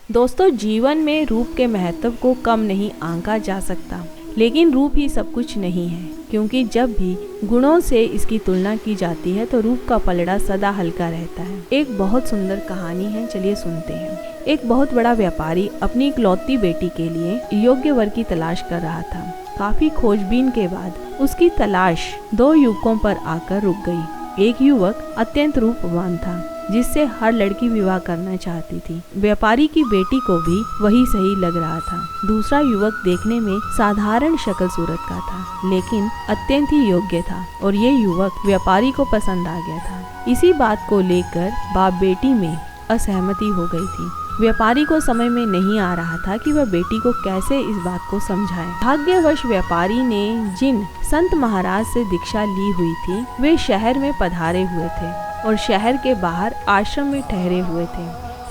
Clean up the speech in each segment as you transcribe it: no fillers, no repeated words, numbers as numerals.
दोस्तों, जीवन में रूप के महत्व को कम नहीं आंका जा सकता, लेकिन रूप ही सब कुछ नहीं है, क्योंकि जब भी गुणों से इसकी तुलना की जाती है तो रूप का पलड़ा सदा हल्का रहता है। एक बहुत सुंदर कहानी है, चलिए सुनते हैं। एक बहुत बड़ा व्यापारी अपनी इकलौती बेटी के लिए योग्य वर की तलाश कर रहा था। काफी खोजबीन के बाद उसकी तलाश दो युवकों पर आकर रुक गई। एक युवक अत्यंत रूपवान था, जिससे हर लड़की विवाह करना चाहती थी। व्यापारी की बेटी को भी वही सही लग रहा था। दूसरा युवक देखने में साधारण शक्ल सूरत का था, लेकिन अत्यंत ही योग्य था और ये युवक व्यापारी को पसंद आ गया था। इसी बात को लेकर बाप बेटी में असहमति हो गई थी। व्यापारी को समझ में नहीं आ रहा था कि वह बेटी को कैसे इस बात को समझाए। भाग्यवश व्यापारी ने जिन संत महाराज से दीक्षा ली हुई थी, वे शहर में पधारे हुए थे और शहर के बाहर आश्रम में ठहरे हुए थे।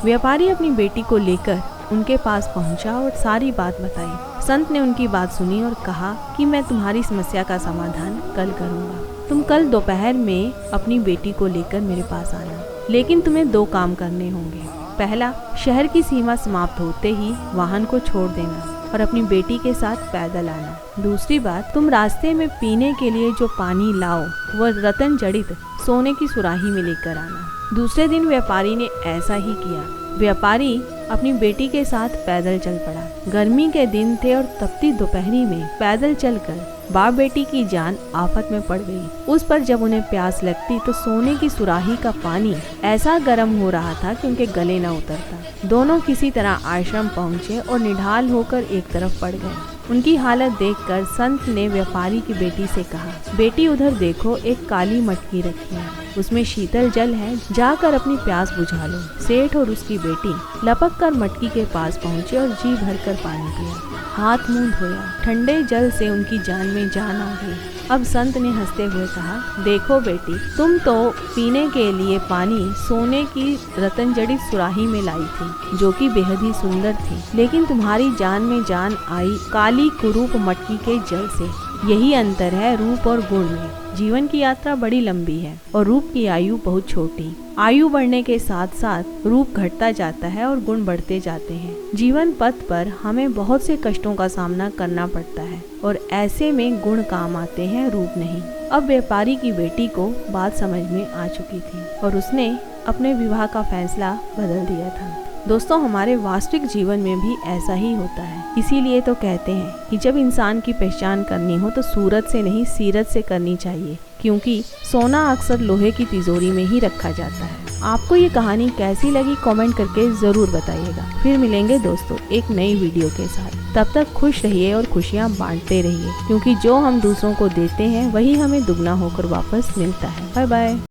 व्यापारी अपनी बेटी को लेकर उनके पास पहुंचा और सारी बात बताई। संत ने उनकी बात सुनी और कहा कि मैं तुम्हारी समस्या का समाधान कल करूंगा। तुम कल दोपहर में अपनी बेटी को लेकर मेरे पास आना, लेकिन तुम्हें दो काम करने होंगे। पहला, शहर की सीमा समाप्त होते ही वाहन को छोड़ देना और अपनी बेटी के साथ पैदल आना। दूसरी बात, तुम रास्ते में पीने के लिए जो पानी लाओ वह रतन जड़ित सोने की सुराही में लेकर आना। दूसरे दिन व्यापारी ने ऐसा ही किया। व्यापारी अपनी बेटी के साथ पैदल चल पड़ा। गर्मी के दिन थे और तपती दोपहरी में पैदल चलकर बाप बेटी की जान आफत में पड़ गई। उस पर जब उन्हें प्यास लगती तो सोने की सुराही का पानी ऐसा गर्म हो रहा था कि उनके गले न उतरता। दोनों किसी तरह आश्रम पहुँचे और निढाल होकर एक तरफ पड़ गए। उनकी हालत देखकर संत ने व्यापारी की बेटी से कहा, बेटी उधर देखो, एक काली मटकी रखी है, उसमें शीतल जल है, जाकर अपनी प्यास बुझा लो। सेठ और उसकी बेटी लपक कर मटकी के पास पहुँचे और जी भरकर पानी पिया। हाथ मुंह धोया। ठंडे जल से उनकी जान में जान आ गई। अब संत ने हंसते हुए कहा, देखो बेटी, तुम तो पीने के लिए पानी सोने की रतन जड़ित सुराही में लाई थी, जो कि बेहद ही सुंदर थी, लेकिन तुम्हारी जान में जान आई काली कुरूप मटकी के जल से। यही अंतर है रूप और गुण में। जीवन की यात्रा बड़ी लंबी है और रूप की आयु बहुत छोटी। आयु बढ़ने के साथ साथ रूप घटता जाता है और गुण बढ़ते जाते हैं। जीवन पथ पर हमें बहुत से कष्टों का सामना करना पड़ता है और ऐसे में गुण काम आते हैं, रूप नहीं। अब व्यापारी की बेटी को बात समझ में आ चुकी थी और उसने अपने विवाह का फैसला बदल दिया था। दोस्तों, हमारे वास्तविक जीवन में भी ऐसा ही होता है। इसीलिए तो कहते हैं कि जब इंसान की पहचान करनी हो तो सूरत से नहीं, सीरत से करनी चाहिए, क्योंकि सोना अक्सर लोहे की तिजोरी में ही रखा जाता है। आपको ये कहानी कैसी लगी कमेंट करके जरूर बताइएगा। फिर मिलेंगे दोस्तों एक नई वीडियो के साथ। तब तक खुश रहिए और खुशियाँ बांटते रहिए, क्योंकि जो हम दूसरों को देते हैं वही हमें दुगना होकर वापस मिलता है। Bye bye.